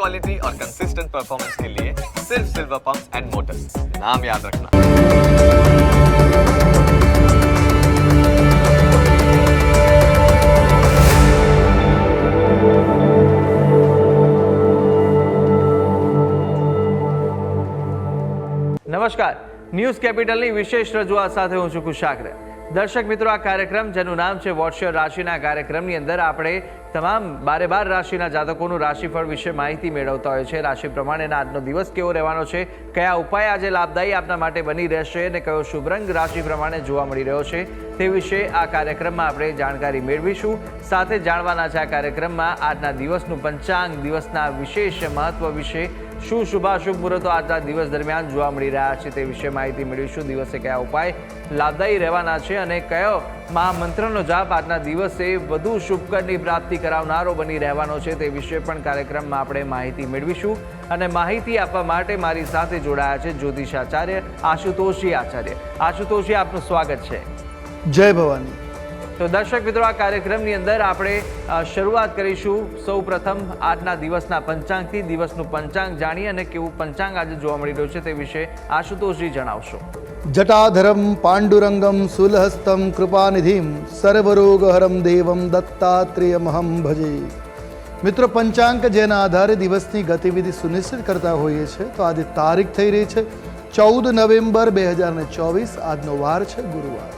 Quality और consistent performance के लिए सिर्फ सिल्वर पंप्स एंड मोटर्स, नाम याद रखना। નમસ્કાર, ન્યૂઝ કેપિટલની વિશેષ રજૂઆત સાથે હું છું કુશાગ્ર। દર્શક મિત્રો, આ કાર્યક્રમ જેનું નામ છે વોટ્સએપ રાશિના કાર્યક્રમની અંદર આપણે તમામ 12 રાશિના જાતકોનું રાશિફળ વિશે માહિતી મેળવતા હોય છે। રાશિ પ્રમાણેના આજનો દિવસ કેવો રહેવાનો છે, કયા ઉપાય આજે લાભદાયી આપના માટે બની રહેશે અને કયો શુભ રંગ રાશિ પ્રમાણે જોવા મળી રહ્યો છે તે વિશે આ કાર્યક્રમમાં આપણે જાણકારી મેળવીશું। સાથે જાણવાના છે આ કાર્યક્રમમાં આજના દિવસનું પંચાંગ, દિવસના વિશેષ મહત્વ વિશે, શું શુભાશુભ મુહૂર્તો આજના દિવસ દરમિયાન જોવા મળી રહ્યા છે તે વિશે માહિતી મેળવીશું। દિવસે કયા ઉપાય લાભદાયી રહેવાના છે અને કયો મહામંત્રનો જાપ આજના દિવસે વધુ શુભકરની પ્રાપ્તિ કરાવનારો બની રહેવાનો છે તે વિશે પણ કાર્યક્રમમાં આપણે માહિતી મેળવીશું। અને માહિતી આપવા માટે મારી સાથે જોડાયા છે જ્યોતિષાચાર્ય આશુતોષજી આચાર્ય। આશુતોષજી, આપનું સ્વાગત છે। જય ભવાની। તો દર્શક મિત્રો, આ કાર્યક્રમની અંદર આપણે શરૂઆત કરીશું સૌ પ્રથમ આજના દિવસના પંચાંગથી। દિવસનું પંચાંગ જાણીએ અને કેવું પંચાંગ આજે જોવા મળી રહ્યું છે તે વિશે આશુતોષજી જણાવશો। જટાધરમ પાંડુરંગમ સુલહસ્તમ કૃપાનિધિમ સર્વરોગહરમ દેવમ દત્તાત્રેયમહમ ભજે। મિત્રો, પંચાંગ જેના આધારે દિવસની ગતિવિધિ સુનિશ્ચિત કરતા હોઈએ છીએ। તો આજે તારીખ થઈ રહી છે 14 નવેમ્બર 2024। આજનો વાર છે ગુરુવાર।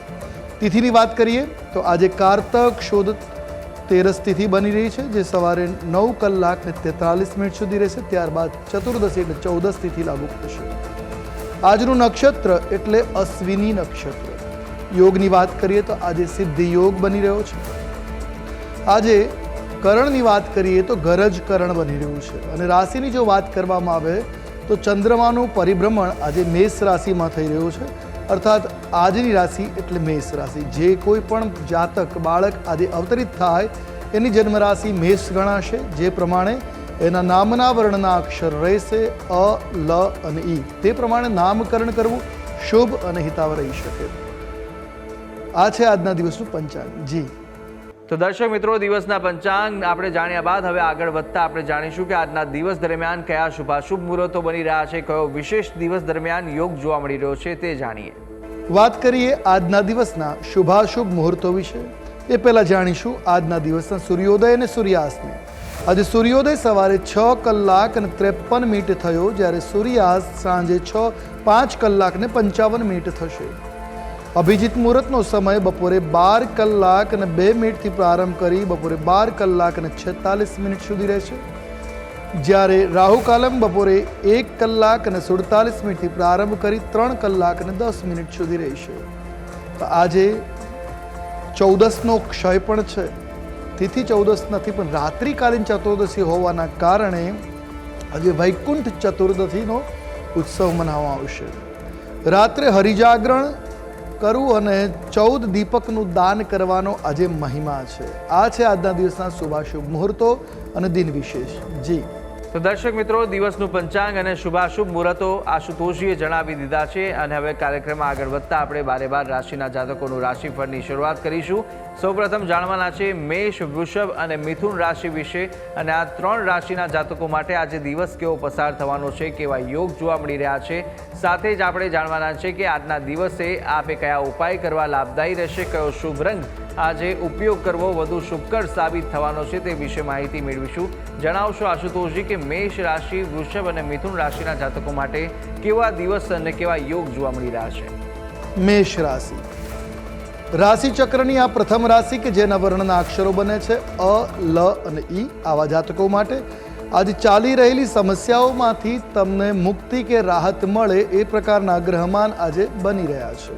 તિથિની વાત કરીએ તો આજે કારતક શુદ્ધ તેરસ તિથિ બની રહી છે, જે સવારે 9 કલાક ને 43 મિનિટ સુધી રહેશે। ત્યારબાદ ચતુર્દશી એટલે 14 તિથિ લાગુ થશે। આજનું નક્ષત્ર એટલે અશ્વિની નક્ષત્ર। યોગની વાત કરીએ તો આજે સિદ્ધિ યોગ બની રહ્યો છે। આજે કરણની વાત કરીએ તો ગરજ કરણ બની રહ્યું છે। અને રાશિની જો વાત કરવામાં આવે તો ચંદ્રમાનું પરિભ્રમણ આજે મેષ રાશિમાં થઈ રહ્યું છે। અર્થાત આજની રાશિ એટલે મેષ રાશિ। જે કોઈ પણ જાતક બાળક આજે અવતરિત થાય એની જન્મ રાશિ મેષ ગણાશે। જે પ્રમાણે એના નામના વર્ણના અક્ષર રહેશે અ, લ અને ઈ, તે પ્રમાણે નામકરણ કરવું શુભ અને હિતાવ રહી શકે। આ છે આજના દિવસનું પંચાંગ। જી તો દર્શક મિત્રો, દિવસના પંચાંગ આપણે જાણ્યા બાદ હવે આગળ વધતા આપણે જાણીશું કે આજના દિવસ દરમિયાન કયા શુભાશુભ મુહૂર્તો બની રહ્યા છે, કયો વિશેષ દિવસ દરમિયાન યોગ જોવા મળી રહ્યો છે તે જાણીએ। વાત કરીએ આજના દિવસના શુભાશુભ મુહૂર્તો વિશે। એ પહેલા જાણીશું આજના દિવસના સૂર્યોદય અને સૂર્યાસ્તને। આજે સૂર્યોદય સવારે 6 કલાક અને 53 મિનિટ થયો, જ્યારે સૂર્યાસ્ત સાંજે 5 કલાક ને 55 મિનિટ થશે। અભિજીત મુહૂર્તનો સમય બપોરે 12 કલાક અને 2 મિનિટથી પ્રારંભ કરી બપોરે 12 કલાક અને 46 મિનિટ સુધી રહેશે, જ્યારે રાહુ કાલમ બપોરે 1 કલાક અને 47 મિનિટથી પ્રારંભ કરી 3 કલાક અને 10 મિનિટ સુધી રહેશે। તો આજે 14નો ક્ષય પણ છે। તિથિ 14 નથી, પણ રાત્રિકાલીન ચતુર્દશી હોવાના કારણે આજે વૈકુંઠ ચતુર્દશીનો ઉત્સવ મનાવવામાં આવશે। રાત્રે હરિજાગરણ કરવું અને 14 દીપકનું દાન કરવાનો આજે મહિમા છે। આ છે આજના દિવસના શુભાશુભ મુહૂર્તો અને દિન વિશેષ। જી તો દર્શક મિત્રો, દિવસનું પંચાંગ અને શુભાશુભ મુહૂર્તો આશુતોષજીએ જણાવી દીધા છે। અને હવે કાર્યક્રમમાં આગળ વધતા આપણે 12 રાશિના જાતકોનું રાશિફળની શરૂઆત કરીશું। સૌપ્રથમ જાણવાના છે મેષ, વૃષભ અને મિથુન રાશિ વિશે। અને આ 3 રાશિના જાતકો માટે આજે દિવસ કેવો પસાર થવાનો છે, કેવા યોગ જોવા મળી રહ્યા છે। સાથે જ આપણે જાણવાના છે કે આજના દિવસે આપે કયા ઉપાય કરવા લાભદાયી રહેશે, કયો શુભ રંગ આજે ઉપયોગ કરવો વધુ શુભકર સાબિત થવાનો છે તે વિશે માહિતી મેળવીશું। જણાવશો આશુતોષજી કે મેષ રાશિ, વૃષભ અને મિથુન રાશિના જાતકો માટે કેવા દિવસ અને કેવા યોગ જોવા મળી રહ્યા છે। મેષ રાશિ રાશિ ચક્રની આ પ્રથમ રાશિ કે જેના વર્ણના અક્ષરો બને છે અ, લ અને ઈ। આવા જાતકો માટે આજે ચાલી રહેલી સમસ્યાઓમાંથી તમને મુક્તિ કે રાહત મળે એ પ્રકારના ગ્રહમાન આજે બની રહ્યા છે।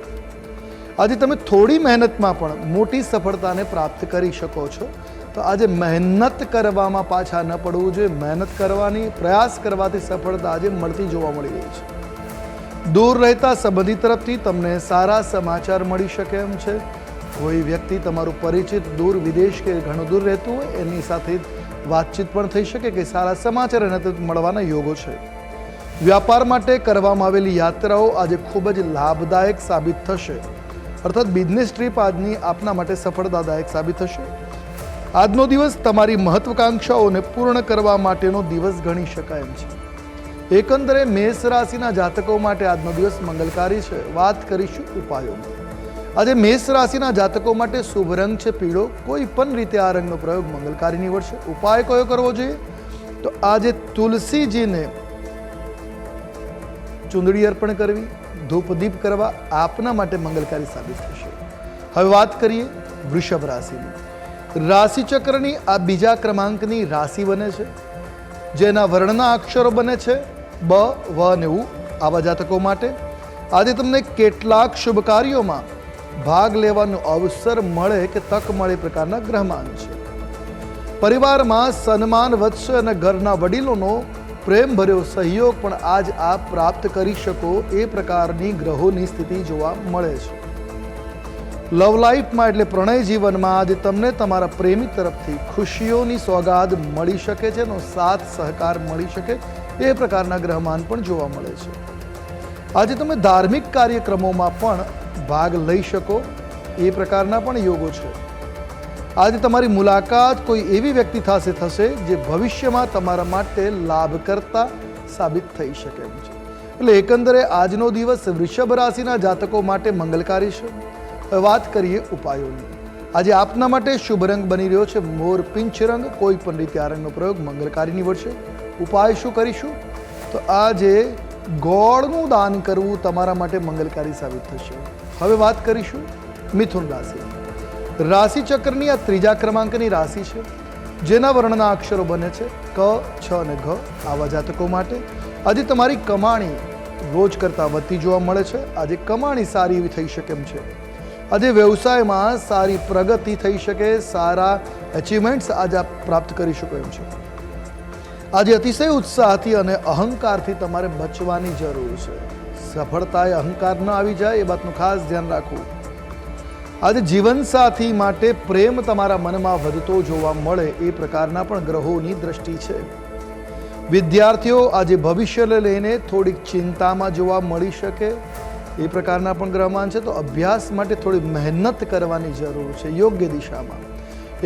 આજે તમે થોડી મહેનતમાં પણ મોટી સફળતાને પ્રાપ્ત કરી શકો છો। તો આજે મહેનત કરવામાં પાછા ન પડવું જોઈએ। મહેનત કરવાની, પ્રયાસ કરવાથી સફળતા આજે મળતી જોવા મળી રહી છે। દૂર રહેતા સંબંધી તરફથી તમને સારા સમાચાર મળી શકે એમ છે। કોઈ વ્યક્તિ તમારું પરિચિત દૂર વિદેશ કે ઘણું દૂર રહેતું હોય એની સાથે વાતચીત પણ થઈ શકે કે સારા સમાચાર એને મળવાના યોગો છે। વ્યાપાર માટે કરવામાં આવેલી યાત્રાઓ આજે ખૂબ જ લાભદાયક સાબિત થશે। અર્થાત બિઝનેસ ટ્રીપ આજની આપના માટે સફળતાદાયક સાબિત થશે। આજનો દિવસ તમારી મહત્વાકાંક્ષાઓને પૂર્ણ કરવા માટેનો દિવસ ગણી શકાય એમ છે. એકંદરે મેષ રાશિના જાતકો માટે આજનો દિવસ મંગલકારી છે. વાત કરીશું ઉપાયોની. આજે મેષ રાશિના જાતકો માટે શુભ રંગ છે પીળો. કોઈ પણ રીતે આ રંગનો પ્રયોગ મંગલકારી નીવડશે. ઉપાય કયો કરવો જોઈએ? તો આજે તુલસીજીને ચૂંદડી અર્પણ કરવી, ધૂપ દીપ કરવા આપના માટે મંગલકારી સાબિત થશે. હવે વાત કરીએ વૃષભ રાશિની. રાશિ ચક્રની આ બીજા ક્રમાંકની રાશિ બને છે, જેના વર્ણના અક્ષરો બને છે બ, વ અને ઉ. આવા જાતકો માટે આજે તમને કેટલાક શુભ કાર્યોમાં ભાગ લેવાનો અવસર મળે કે તક મળે પ્રકારના ગ્રહમાન છે. પરિવારમાં સન્માન વધશે અને ઘરના વડીલોનો પ્રેમભર્યો સહયોગ પણ આજ આપ પ્રાપ્ત કરી શકો એ પ્રકારની ગ્રહોની સ્થિતિ જોવા મળે છે. લવ લાઈફમાં એટલે પ્રણય જીવનમાં આજે તમને તમારા પ્રેમી તરફથી ખુશીઓની સોગાદ મળી શકે છે, એનો સાથ સહકાર મળી શકે એ પ્રકારના ગ્રહમાન પણ જોવા મળે છે. આજે તમે ધાર્મિક કાર્યક્રમોમાં પણ ભાગ લઈ શકો એ પ્રકારના પણ યોગો છે. આજે તમારી મુલાકાત કોઈ એવી વ્યક્તિ સાથે થશે જે ભવિષ્યમાં તમારા માટે લાભકર્તા સાબિત થઈ શકે એમ છે. એટલે એકંદરે આજનો દિવસ વૃષભ રાશિના જાતકો માટે મંગલકારી છે. હવે વાત કરીએ ઉપાયોની. આજે આપના માટે શુભ રંગ બની રહ્યો છે મોર પિંચ રંગ. કોઈ પણ રીતે આ રંગનો પ્રયોગ મંગલકારી નીવડશે. ઉપાય શું કરીશું? તો આજે ગોળનું દાન કરવું તમારા માટે મંગલકારી સાબિત થશે. હવે વાત કરીશું મિથુન રાશિ. રાશિ ચક્રની આ ત્રીજા ક્રમાંકની રાશિ છે, જેના વર્ણના અક્ષરો બને છે ક, છ અને ઘ. આવા જાતકો માટે આજે તમારી કમાણી રોજ કરતાં વધતી જોવા મળે છે. આજે કમાણી સારી એવી થઈ શકે એમ છે. આજે વ્યવસાયમાં સારી પ્રગતિ થઈ શકે, સારા અચીવમેન્ટ્સ આજે આપ પ્રાપ્ત કરી શકો એમ છે. આજે અતિશય ઉત્સાહથી અને અહંકારથી તમારે બચવાની જરૂર છે. સફળતાએ અહંકાર ન આવી જાય એ વાતનું ખાસ ધ્યાન રાખવું. આજે જીવનસાથી માટે પ્રેમ તમારા મનમાં વધતો જોવા મળે એ પ્રકારના પણ ગ્રહોની દ્રષ્ટિ છે. વિદ્યાર્થીઓ આજે ભવિષ્યને લઈને થોડીક ચિંતામાં જોવા મળી શકે એ પ્રકારના પણ ગ્રહમાન છે. તો અભ્યાસ માટે થોડી મહેનત કરવાની જરૂર છે યોગ્ય દિશામાં.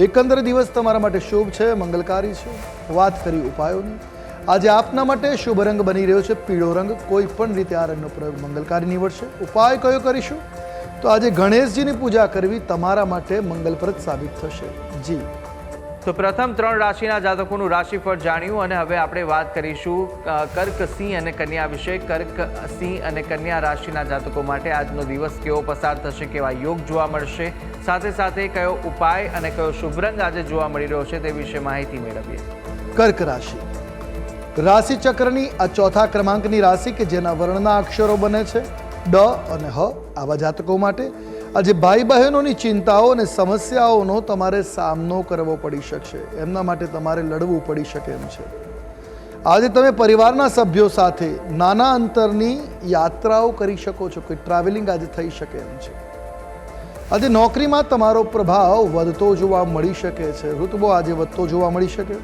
એકંદરે દિવસ તમારા માટે શુભ છે, મંગલકારી છે. વાત કરી ઉપાયોની. આજે આપના માટે શુભ રંગ બની રહ્યો છે પીળો રંગ. કોઈ પણ રીતે આ રંગનો પ્રયોગ મંગલકારી નીવડશે. ઉપાય કયો કરીશું? તો આજે ગણેશજીની પૂજા કરવી તમારા માટે મંગલપ્રદ સાબિત થશે. જી તો પ્રથમ 3 રાશિના જાતકોનું રાશિફળ જાણ્યું અને હવે આપણે વાત કરીશું કર્ક, સિંહ અને કન્યા વિશે. કર્ક, સિંહ અને કન્યા રાશિના જાતકો માટે આજનો દિવસ કેવો પસાર થશે, કેવા યોગ જોવા મળશે, સાથે સાથે કયો ઉપાય અને કયો શુભ રંગ આજે જોવા મળી રહ્યો છે તે વિશે માહિતી મેળવીએ. કર્ક રાશિ. રાશિ ચક્રની આ ચોથા ક્રમાંકની રાશિ કે જેના વર્ણના અક્ષરો બને છે ડ અને હ. આવા જાતકો માટે આજે ભાઈ બહેનોની ચિંતાઓ અને સમસ્યાઓનો તમારે સામનો કરવો પડી શકશે. એમના માટે તમારે લડવું પડી શકે એમ છે. આજે તમે પરિવારના સભ્યો સાથે નાના અંતરની યાત્રાઓ કરી શકો છો. કોઈ ટ્રાવેલિંગ આજે થઈ શકે એમ છે. આજે નોકરીમાં તમારો પ્રભાવ વધતો જોવા મળી શકે છે. ઋતબો આજે વધતો જોવા મળી શકે.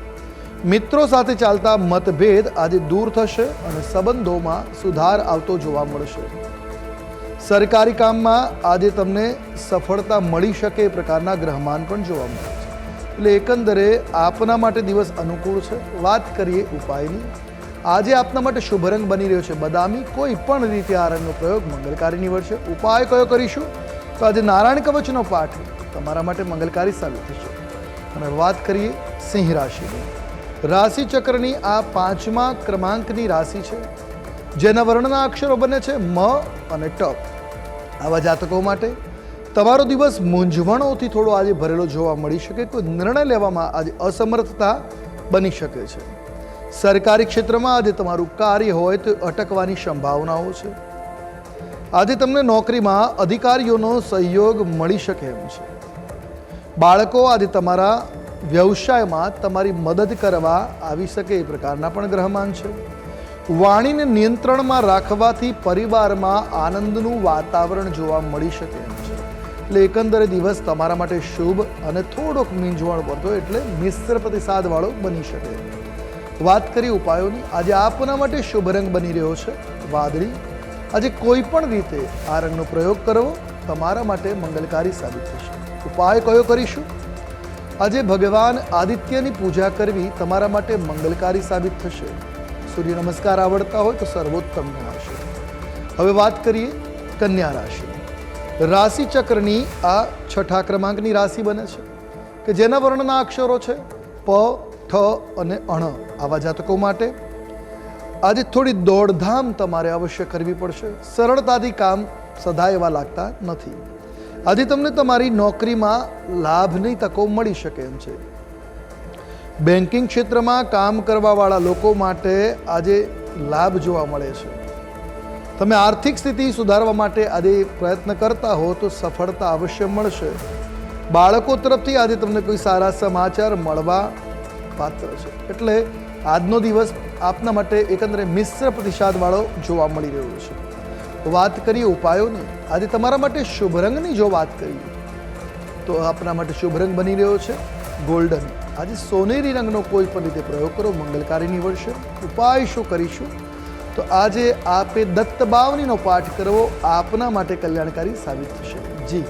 મિત્રો સાથે ચાલતા મતભેદ આજે દૂર થશે અને સંબંધોમાં સુધાર આવતો જોવા મળશે. સરકારી કામમાં આજે તમને સફળતા મળી શકે એ પ્રકારના ગ્રહમાન પણ જોવા મળે છે. એટલે એકંદરે આપના માટે દિવસ અનુકૂળ છે. વાત કરીએ ઉપાયની. આજે આપના માટે શુભ રંગ બની રહ્યો છે બદામી. કોઈ પણ રીતે આ રંગનો પ્રયોગ મંગલકારી નીવડશે. ઉપાય કયો કરીશું? તો આજે નારાયણ કવચનો પાઠ તમારા માટે મંગલકારી સાબિત થશે. અને વાત કરીએ સિંહ રાશિની. રાશિ ચક્રની આ 5મા ક્રમાંકની રાશિ છે, જેના વર્ણના અક્ષરો બને છે મ અને ટ. આવા જાતકો માટે તમારો દિવસ મૂંઝવણોથી થોડો આજે ભરેલો જોવા મળી શકે. કોઈ નિર્ણય લેવામાં આજે અસમર્થતા બની શકે છે. સરકારી ક્ષેત્રમાં આજે તમારું કાર્ય હોય તો અટકવાની સંભાવનાઓ છે. આજે તમને નોકરીમાં અધિકારીઓનો સહયોગ મળી શકે એમ છે. બાળકો આજે તમારા વ્યવસાયમાં તમારી મદદ કરવા આવી શકે એ પ્રકારના પણ ગ્રહમાન છે. વાણીને નિયંત્રણમાં રાખવાથી પરિવારમાં આનંદનું વાતાવરણ જોવા મળી શકે એમ છે. એટલે એકંદરે દિવસ તમારા માટે શુભ અને થોડોક મૂંઝવણ પડતો એટલે મિશ્ર પ્રતિસાદવાળો બની શકે. વાત કરી ઉપાયોની. આજે આપના માટે શુભ રંગ બની રહ્યો છે વાદળી. આજે કોઈ પણ રીતે આ રંગનો પ્રયોગ કરવો તમારા માટે મંગલકારી સાબિત થશે. ઉપાય કયો કરીશું? આજે ભગવાન આદિત્યની પૂજા કરવી તમારા માટે મંગલકારી સાબિત થશે. સૂર્ય નમસ્કાર આવડતા હોય તો સર્વોત્તમ ગણાશે. હવે વાત કરીએ કન્યા રાશિ. રાશિ ચક્રની આ 6થા ક્રમાંકની રાશિ બને છે કે જેના વર્ણના અક્ષરો છે પ, ઠ અને અણ. આવા જાતકો માટે આજે થોડી દોડધામ તમારે અવશ્ય કરવી પડશે. સરળતાથી કામ સદાય એવા લાગતા નથી. આજે તમને તમારી નોકરીમાં લાભની તકો મળી શકે એમ છે. બેન્કિંગ ક્ષેત્રમાં કામ કરવાવાળા લોકો માટે આજે લાભ જોવા મળે છે. તમે આર્થિક સ્થિતિ સુધારવા માટે આજે પ્રયત્ન કરતા હો તો સફળતા અવશ્ય મળશે. બાળકો તરફથી આજે તમને કોઈ સારા સમાચાર મળવા પાત્ર છે. એટલે આજનો દિવસ આપના માટે એકંદરે મિશ્ર પ્રતિસાદવાળો જોવા મળી રહ્યો છે. વાત કરીએ ઉપાયોની. આજે તમારા માટે શુભ રંગની જો વાત કરીએ તો આપના માટે શુભ રંગ બની રહ્યો છે ગોલ્ડન. આજે સોનેરી રંગનો કોઈ પણ રીતે પ્રયોગ કરો, મંગલકારી નીવડશે. ઉપાય શું કરીશું તો આજે આપે દત્તબાવનીનો પાઠ કરવો આપના માટે કલ્યાણકારી સાબિત થશે. જી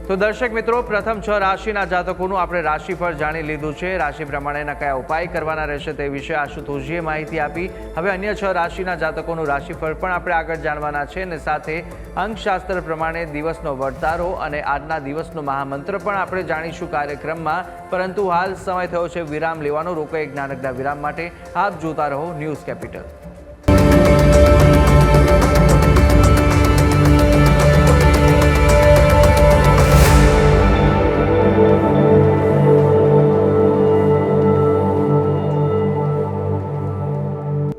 તો દર્શક મિત્રો, પ્રથમ 6 રાશિના જાતકોનું આપણે રાશિફળ જાણી લીધું છે. રાશિ પ્રમાણેના કયા ઉપાય કરવાના રહેશે તે વિશે આશુતોષજીએ માહિતી આપી. હવે અન્ય 6 રાશિના જાતકોનું રાશિફળ પણ આપણે આગળ જાણવાના છે અને સાથે અંકશાસ્ત્ર પ્રમાણે દિવસનો વર્તારો અને આજના દિવસનો મહામંત્ર પણ આપણે જાણીશું કાર્યક્રમમાં. પરંતુ હાલ સમય થયો છે વિરામ લેવાનો. રોકો એક નાનકડા વિરામ માટે. આપ જોતા રહો ન્યૂઝ કેપિટલ.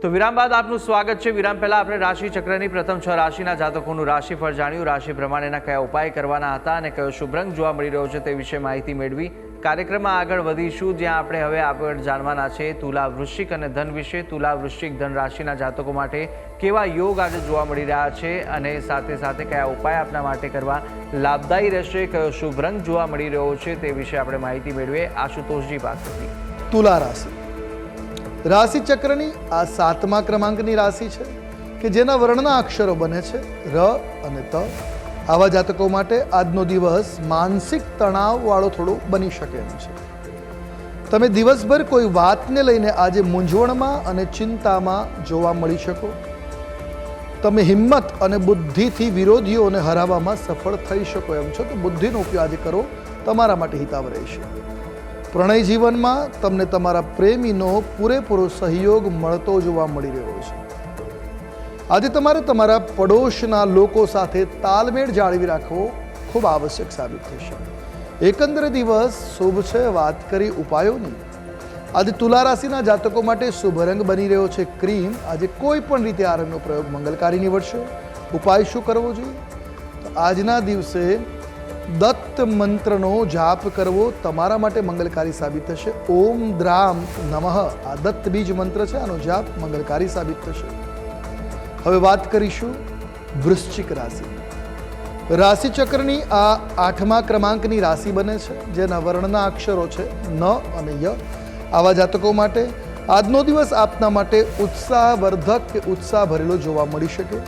તો વિરામ બાદ આપનું સ્વાગત છે. વિરામ પહેલા આપણે રાશિ ચક્રની પ્રથમ 6 રાશિના જાતકોનું રાશિફળ જાણ્યું. રાશિ પ્રમાણેના કયા ઉપાય કરવાના હતા અને કયો શુભ રંગ જોવા મળી રહ્યો છે તે વિશે માહિતી મેળવી. કાર્યક્રમમાં આગળ વધીશું, જ્યાં આપણે હવે આગળ જાણવાના છે તુલા, વૃશ્ચિક અને ધન વિશે. તુલા, વૃશ્ચિક, ધન રાશિના જાતકો માટે કેવા યોગ આજે જોવા મળી રહ્યા છે અને સાથે સાથે કયા ઉપાય આપના માટે કરવા લાભદાયી રહેશે, કયો શુભ રંગ જોવા મળી રહ્યો છે તે વિશે આપણે માહિતી મેળવીએ આશુતોષજી પાસેથી. તુલા રાશિ. રાશિ ચક્રની આ 7મા ક્રમાંકની રાશિ છે કે જેના વર્ણના અક્ષરો બને છે ર અને ત. આવા જાતકો માટે આજનો દિવસ માનસિક તણાવવાળો થોડો બની શકે એમ છે. તમે દિવસભર કોઈ વાતને લઈને આજે મૂંઝવણમાં અને ચિંતામાં જોવા મળી શકો. તમે હિંમત અને બુદ્ધિથી વિરોધીઓને હરાવવામાં સફળ થઈ શકો એમ છો. તો બુદ્ધિનો ઉપયોગ આજે કરો, તમારા માટે હિતાવ રહેશે. પ્રણય જીવનમાં તમને તમારા પ્રેમીનો પૂરેપૂરો સહયોગ મળતો જોવા મળી રહ્યો છે. આજે તમારે તમારા પડોશના લોકો સાથે તાલમેળ જાળવી રાખવો ખૂબ આવશ્યક સાબિત થશે. એકંદરે દિવસ શુભ છે. વાત કરી ઉપાયોની. આજે તુલા રાશિના જાતકો માટે શુભ રંગ બની રહ્યો છે ક્રીમ. આજે કોઈ પણ રીતે આ રંગનો પ્રયોગ મંગલકારી નીવડશે. ઉપાય શું કરવો જોઈએ તો આજના દિવસે દત્ત મંત્રનો જાપ કરવો તમારા માટે મંગલકારી સાબિત થશે. ઓમ દ્રામ નમઃ આ દત્ત બીજ મંત્ર છે, આનો જાપ મંગલકારી સાબિત થશે. હવે વાત કરીશું વૃશ્ચિક રાશિ. રાશિ ચક્રની આ 8મા ક્રમાંકની રાશિ બને છે જેના વર્ણના અક્ષરો છે ન અને ય. આવા જાતકો માટે આજનો દિવસ આપના માટે ઉત્સાહવર્ધક કે ઉત્સાહ ભરેલો જોવા મળી શકે.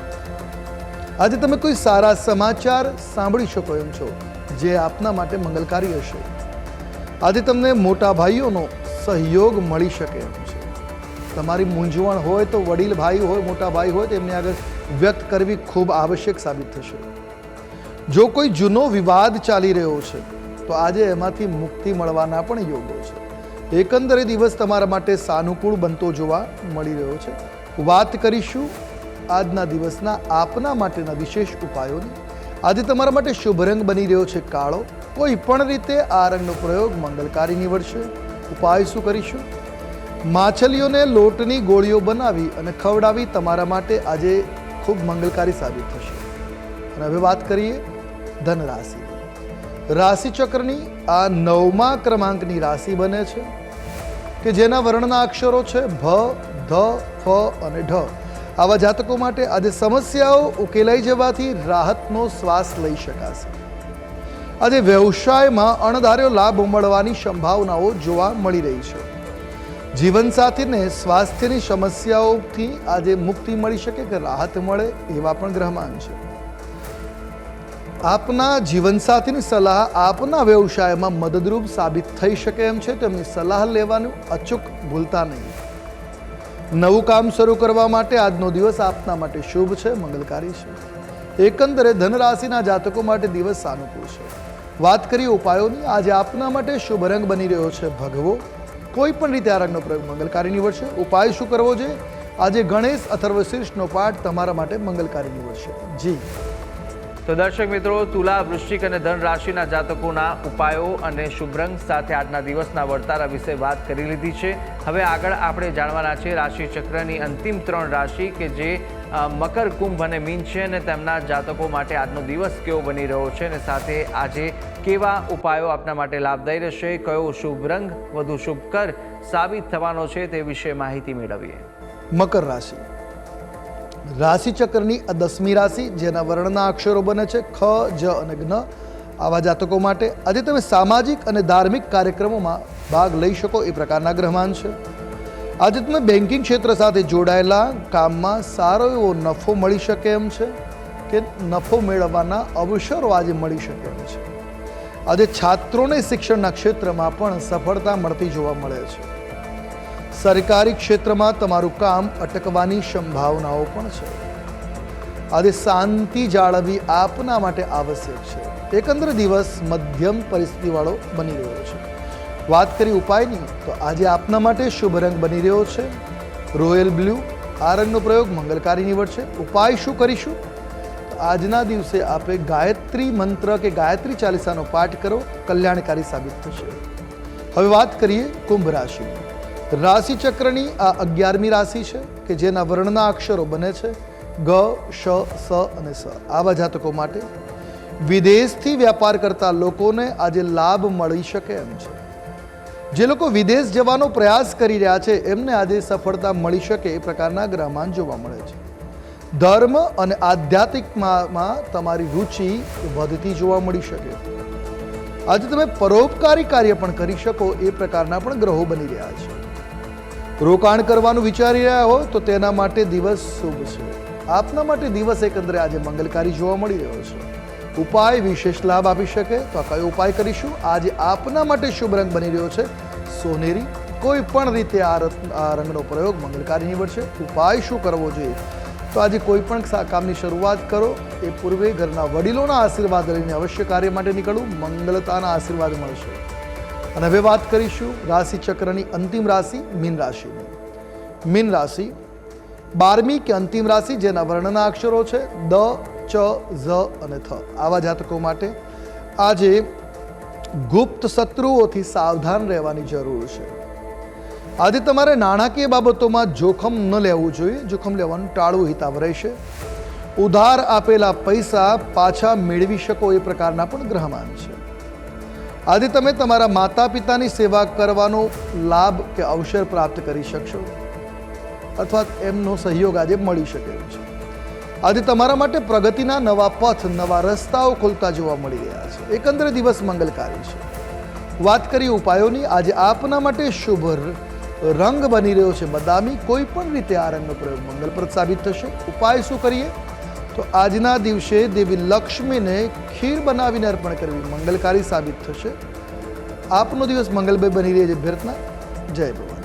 આજે તમે કોઈ સારા સમાચાર સાંભળી શકો એમ છો જે આપના માટે મંગલકારી હશે. આજે તમને મોટા ભાઈઓનો સહયોગ મળી શકે એમ છે. તમારી મૂંઝવણ હોય તો વડીલ ભાઈ હોય, મોટા ભાઈ હોય તો એમને આગળ વ્યક્ત કરવી ખૂબ આવશ્યક સાબિત થશે. જો કોઈ જૂનો વિવાદ ચાલી રહ્યો છે તો આજે એમાંથી મુક્તિ મળવાના પણ યોગો છે. એકંદરે દિવસ તમારા માટે સાનુકૂળ બનતો જોવા મળી રહ્યો છે. વાત કરીશું આજના દિવસના આપના માટેના વિશેષ ઉપાયોની. આજે તમારા માટે શુભ રંગ બની રહ્યો છે કાળો. કોઈ પણ રીતે આ રંગનો પ્રયોગ મંગલકારી નીવડશે. ઉપાય શું કરીશું? માછલીઓને લોટની ગોળીઓ બનાવી અને ખવડાવી તમારા માટે આજે ખૂબ મંગલકારી સાબિત થશે. અને હવે વાત કરીએ ધન રાશિ. રાશિ ચક્રની આ 9મા ક્રમાંકની રાશિ બને છે કે જેના વર્ણના અક્ષરો છે ભ, ધ, ફ અને ઢ. આવા જાતકો માટે આજે સમસ્યાઓ ઉકેલાઈ જવાથી રાહતનો શ્વાસ લઈ શકાશે. આજે વ્યવસાયમાં અણધાર્યો લાભ મળવાની સંભાવનાઓ જોવા મળી રહી છે. જીવનસાથીને સ્વાસ્થ્યની સમસ્યાઓથી આજે મુક્તિ મળી શકે કે રાહત મળે એવા પણ ગ્રહમાન છે. આપના જીવનસાથીની સલાહ આપના વ્યવસાયમાં મદદરૂપ સાબિત થઈ શકે એમ છે, તેમની સલાહ લેવાનું અચૂક ભૂલતા નહીં. નવું કામ શરૂ કરવા માટે આજનો દિવસ આપના માટે શુભ છે, મંગલકારી છે. એકંદરે ધનરાશિના જાતકો માટે દિવસ સાનુકૂળ છે. વાત કરીએ ઉપાયોની, આજે આપના માટે શુભ રંગ બની રહ્યો છે ભગવો. કોઈ પણ રીતે આ રંગનો પ્રયોગ મંગલકારી નીવડશે. ઉપાય શું કરવો જોઈએ? આજે ગણેશ અથર્વશીર્ષનો પાઠ તમારા માટે મંગલકારી નીવડશે. જી તો દર્શક મિત્રો, તુલા, વૃશ્ચિક અને ધન રાશિના જાતકોના ઉપાયો અને શુભ રંગ સાથે આજના દિવસના વર્તારા વિશે વાત કરી લીધી છે. હવે આગળ આપણે જાણવાના છે રાશિ ચક્રની અંતિમ 3 રાશિ કે જે મકર, કુંભ અને મીન છે, અને તેમના જાતકો માટે આજનો દિવસ કેવો બની રહ્યો છે અને સાથે આજે કેવા ઉપાયો આપના માટે લાભદાયી રહેશે, કયો શુભ રંગ વધુ શુભકર સાબિત થવાનો છે તે વિશે માહિતી મેળવીએ. મકર રાશિ, રાશિ ચક્રની આ 10મી રાશિ, જેના વર્ણના અક્ષરો બને છે ખ, જ અને જ્ઞ. આવા જાતકો માટે આજે તમે સામાજિક અને ધાર્મિક કાર્યક્રમોમાં ભાગ લઈ શકો એ પ્રકારના ગ્રહમાન છે. આજે તમે બેન્કિંગ ક્ષેત્ર સાથે જોડાયેલા કામમાં સારો એવો નફો મળી શકે એમ છે કે નફો મેળવવાના અવસરો આજે મળી શકે એમ છે. આજે છાત્રોને શિક્ષણના ક્ષેત્રમાં પણ સફળતા મળતી જોવા મળે છે. સરકારી ક્ષેત્રમાં તમારું કામ અટકવાની સંભાવનાઓ પણ છે. આજે શાંતિ જાળવવી આપના માટે આવશ્યક છે. એકંદર દિવસ મધ્યમ પરિસ્થિતિવાળો બની રહ્યો છે. વાત કરી ઉપાયની, તો આજે આપના માટે શુભ રંગ બની રહ્યો છે રોયલ બ્લુ. આ રંગનો પ્રયોગ મંગલકારી નીવડશે. ઉપાય શું કરીશું? તો આજના દિવસે આપણે ગાયત્રી મંત્ર કે ગાયત્રી ચાલીસાનો પાઠ કરો, કલ્યાણકારી સાબિત થશે. હવે વાત કરીએ કુંભ રાશિની. રાશિ ચક્રની આ 11મી રાશિ છે કે જેના વર્ણના અક્ષરો બને છે ગ, શ, સ અને સ. આવા જાતકો માટે વિદેશથી વ્યાપાર કરતા લોકોને આજે લાભ મળી શકે એમ છે. જે લોકો વિદેશ જવાનો પ્રયાસ કરી રહ્યા છે એમને આજે સફળતા મળી શકે એ પ્રકારના ગ્રહમાન જોવા મળે છે. ધર્મ અને આધ્યાત્મિકમાં તમારી રુચિ વધતી જોવા મળી શકે. આજે તમે પરોપકારી કાર્ય પણ કરી શકો એ પ્રકારના પણ ગ્રહો બની રહ્યા છે. રોકાણ કરવાનું વિચારી રહ્યા હો તો તેના માટે દિવસ શુભ છે. આપના માટે દિવસ એકંદરે આજે મંગલકારી જોવા મળી રહ્યો છે. ઉપાય વિશેષ લાભ આપી શકે તો આ કયો ઉપાય કરીશું? આજે આપના માટે શુભ રંગ બની રહ્યો છે સોનેરી. કોઈ પણ રીતે આ રંગનો પ્રયોગ મંગલકારી નીવડશે. ઉપાય શું કરવો જોઈએ? તો આજે કોઈ પણ કામની શરૂઆત કરો એ પૂર્વે ઘરના વડીલોના આશીર્વાદ લઈને અવશ્ય કાર્ય માટે નીકળવું, મંગલતાના આશીર્વાદ મળશે. અને હવે વાત કરીશું રાશિ ચક્રની અંતિમ રાશિ મીન રાશિની. મીન રાશિ 12મી કે અંતિમ રાશિ, જેના વર્ણના અક્ષરો છે દ, ચ, ઝ અને થ. આવા જાતકો માટે આજે ગુપ્ત શત્રુઓથી સાવધાન રહેવાની જરૂર છે. આજે તમારે નાણાકીય બાબતોમાં જોખમ ન લેવું જોઈએ. જોખમ લેવાનું ટાળવું હિતાવ રહેશે. ઉધાર આપેલા પૈસા પાછા મેળવી શકો એ પ્રકારના પણ ગ્રહમાન છે. આજે તમે તમારા માતા પિતાની સેવા કરવાનો લાભ કે અવસર પ્રાપ્ત કરી શકશો અથવા એમનો સહયોગ આજે મળી શકે એમ છે. આજે તમારા માટે પ્રગતિના નવા પથ, નવા રસ્તાઓ ખોલતા જોવા મળી રહ્યા છે. એકંદરે દિવસ મંગલકારી છે. વાત કરીએ ઉપાયોની, આજે આપના માટે શુભ રંગ બની રહ્યો છે બદામી. કોઈ પણ રીતે આ રંગનો પ્રયોગ મંગલપ્રદ સાબિત થશે. ઉપાય શું કરીએ? તો આજના દિવસે દેવી લક્ષ્મીને ખીર બનાવીને અર્પણ કરવી મંગલકારી સાબિત થશે. આપનો દિવસ મંગલમય બની રહે છે પ્રાર્થના. જય ભગવાન.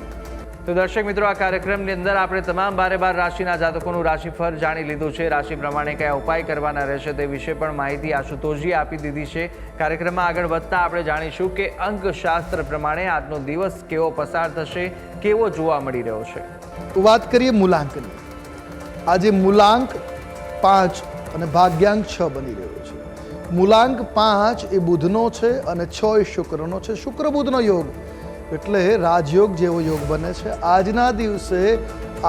તો દર્શક મિત્રો, આ કાર્યક્રમની અંદર આપણે તમામ 12 રાશિના જાતકોનું રાશિફળ જાણી લીધું છે. રાશિ પ્રમાણે કયા ઉપાય કરવાના રહેશે તે વિશે પણ માહિતી આશુતોષજી આપી દીધી છે. કાર્યક્રમમાં આગળ વધતા આપણે જાણીશું કે અંકશાસ્ત્ર પ્રમાણે આજનો દિવસ કેવો પસાર થશે, કેવો જોવા મળી રહ્યો છે. વાત કરીએ મૂલાંકની. આજે મૂલાંક 5 અને ભાગ્યાંક 6 બની રહ્યો છે. મૂલાંક 5 એ બુધનો છે અને 6 એ શુક્રનો છે. શુક્ર બુધનો યોગ એટલે રાજયોગ જેવો યોગ બને છે. આજના દિવસે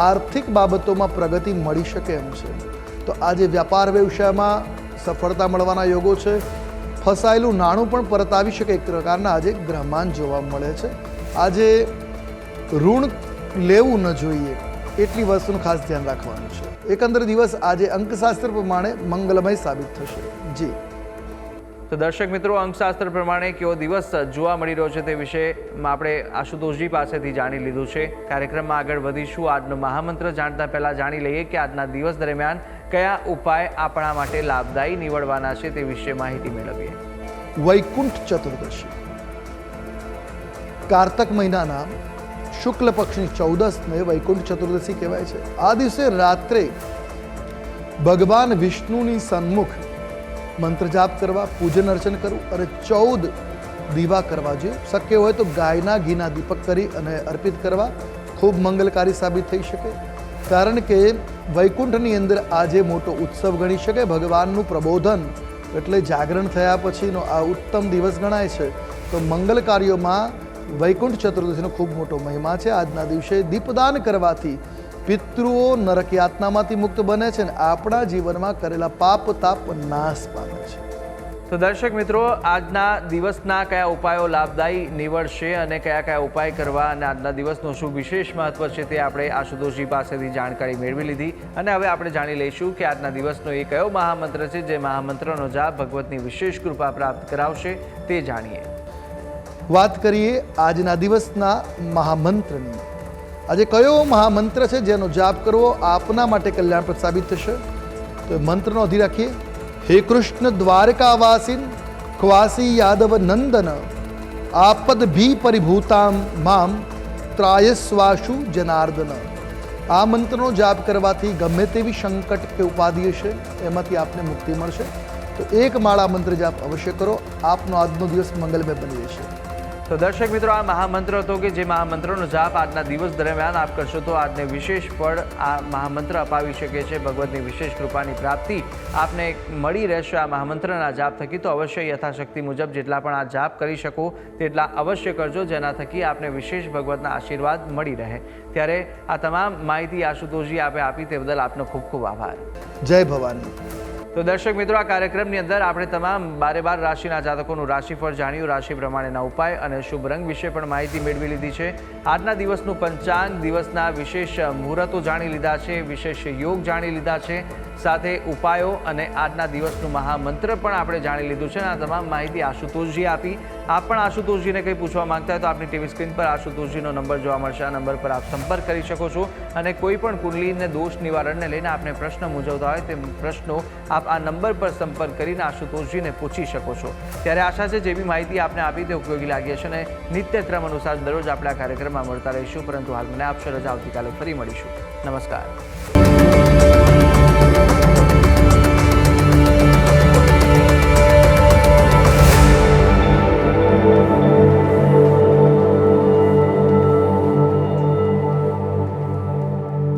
આર્થિક બાબતોમાં પ્રગતિ મળી શકે એમ છે. તો આજે વ્યાપાર વ્યવસાયમાં સફળતા મળવાના યોગો છે. ફસાયેલું નાણું પણ પરત આવી શકે એક પ્રકારના આજે ગ્રહમાન જોવા મળે છે. આજે ઋણ લેવું ન જોઈએ એટલી વસ્તુનું ખાસ ધ્યાન રાખવાનું છે. એકંદર દિવસ આજે અંકશાસ્ત્ર પ્રમાણે મંગલમય સાબિત થશે. જી તો દર્શક મિત્રો, અંકશાસ્ત્ર પ્રમાણે કેવો દિવસ જોવા મળી રહ્યો છે તે વિશે આપણે આશુતોષજી પાસેથી જાણી લીધું છે. કાર્યક્રમમાં આગળ વધીશું. આજનો મહામંત્ર જાણતા પહેલા જાણી લઈએ કે આજના દિવસ દરમિયાન કયા ઉપાય આપણા માટે લાભદાયી નીવડવાના છે તે વિશે માહિતી મેળવીએ. વૈકુંઠ ચતુર્દશી કારતક મહિનાના શુક્લ પક્ષની 14ને વૈકુંઠ ચતુર્દશી કહેવાય છે. આ દિવસે રાત્રે ભગવાન વિષ્ણુની સન્મુખ મંત્ર જાપ કરવા, પૂજન અર્ચન કરવું અને 14 દીવા કરવા જોઈએ. શક્ય હોય તો ગાયના ઘીના દીપક કરી અને અર્પિત કરવા ખૂબ મંગલકારી સાબિત થઈ શકે. કારણ કે વૈકુંઠની અંદર આજે મોટો ઉત્સવ ગણી શકે. ભગવાનનું પ્રબોધન એટલે જાગરણ થયા પછીનો આ ઉત્તમ દિવસ ગણાય છે. તો મંગલ કાર્યોમાં વૈકુંઠ ચતુર્દશીનો ખૂબ મોટો મહિમા છે. આજના દિવસે દીપદાન કરવાથી પિતૃઓ નરક યાતનામાંથી મુક્ત બને છે અને આપણા જીવનમાં કરેલા પાપ તાપ નાશ પામે છે. તો દર્શક મિત્રો, આજના દિવસના કયા ઉપાયો લાભદાયી નીવડશે અને કયા કયા ઉપાય કરવા અને આજના દિવસનું શું વિશેષ મહત્વ છે તે આપણે આશુતોષજી પાસેથી જાણકારી મેળવી લીધી. અને હવે આપણે જાણી લઈશું કે આજના દિવસનો એ કયો મહામંત્ર છે જે મહામંત્રનો જાપ ભગવતની વિશેષ કૃપા પ્રાપ્ત કરાવશે તે જાણીએ. વાત કરીએ આજના દિવસના મહામંત્રની. આજે કયો મહામંત્ર છે જેનો જાપ કરવો આપના માટે કલ્યાણપ્રદ સાબિત થશે? તો મંત્રનો અધિ રાખીએ. હે કૃષ્ણ દ્વારકાવાસીન ક્વાસી યાદવ નંદન આપદ ભી પરિભૂતામ મામ ત્રાયસ્વાશુ જનાર્દન. આ મંત્રનો જાપ કરવાથી ગમે તેવી સંકટ કે ઉપાધિ હશે એમાંથી આપને મુક્તિ મળશે. તો એક માળા મંત્ર જાપ અવશ્ય કરો. આપનો આજનો દિવસ મંગલમય બની રહેશે. તો દર્શક મિત્રો, આ મહામંત્ર હતો કે જે મહામંત્રનો જાપ આજના દિવસ દરમિયાન આપ કરશો તો આજને વિશેષ ફળ આ મહામંત્ર અપાવી શકે છે. ભગવતની વિશેષ કૃપાની પ્રાપ્તિ આપને મળી રહેશે આ મહામંત્રના જાપ થકી. તો અવશ્ય યથાશક્તિ મુજબ જેટલા પણ આ જાપ કરી શકો તેટલા અવશ્ય કરજો, જેના થકી આપને વિશેષ ભગવતના આશીર્વાદ મળી રહે. ત્યારે આ તમામ માહિતી આશુતોષજી આપે આપી તે બદલ આપનો ખૂબ ખૂબ આભાર. જય ભવાની. તો દર્શક મિત્રો, આ કાર્યક્રમની અંદર આપણે તમામ 12 રાશિના જાતકોનું રાશિફળ જાણ્યું, રાશિ પ્રમાણેના ઉપાય અને શુભ રંગ વિશે પણ માહિતી મેળવી લીધી છે. આજના દિવસનું પંચાંગ, દિવસના વિશેષ મુહૂર્તો જાણી લીધા છે, વિશેષ યોગ જાણી લીધા છે, સાથે ઉપાયો અને આજના દિવસનું મહામંત્ર પણ આપણે જાણી લીધું છે. આ તમામ માહિતી આશુતોષજી આપી. આપ પણ આશુતોષજીને કંઈ પૂછવા માંગતા હોય તો આપની ટીવી સ્ક્રીન પર આશુતોષજીનો નંબર જોવા મળશે. આ નંબર પર આપ સંપર્ક કરી શકો છો અને કોઈ પણ કુંડલીને દોષ નિવારણને લઈને આપને પ્રશ્ન મૂંઝવતા હોય તે પ્રશ્નો આપ આ નંબર પર સંપર્ક કરીને આશુતોષજીને પૂછી શકો છો. ત્યારે આશા છે જે બી માહિતી આપને આપી તે ઉપયોગી લાગી હશે અને નિત્યક્રમ અનુસાર દરરોજ આપણે આ કાર્યક્રમમાં મળતા રહીશું. પરંતુ હાલ મને આપશો રજા. આવતીકાલે ફરી મળીશું. નમસ્કાર.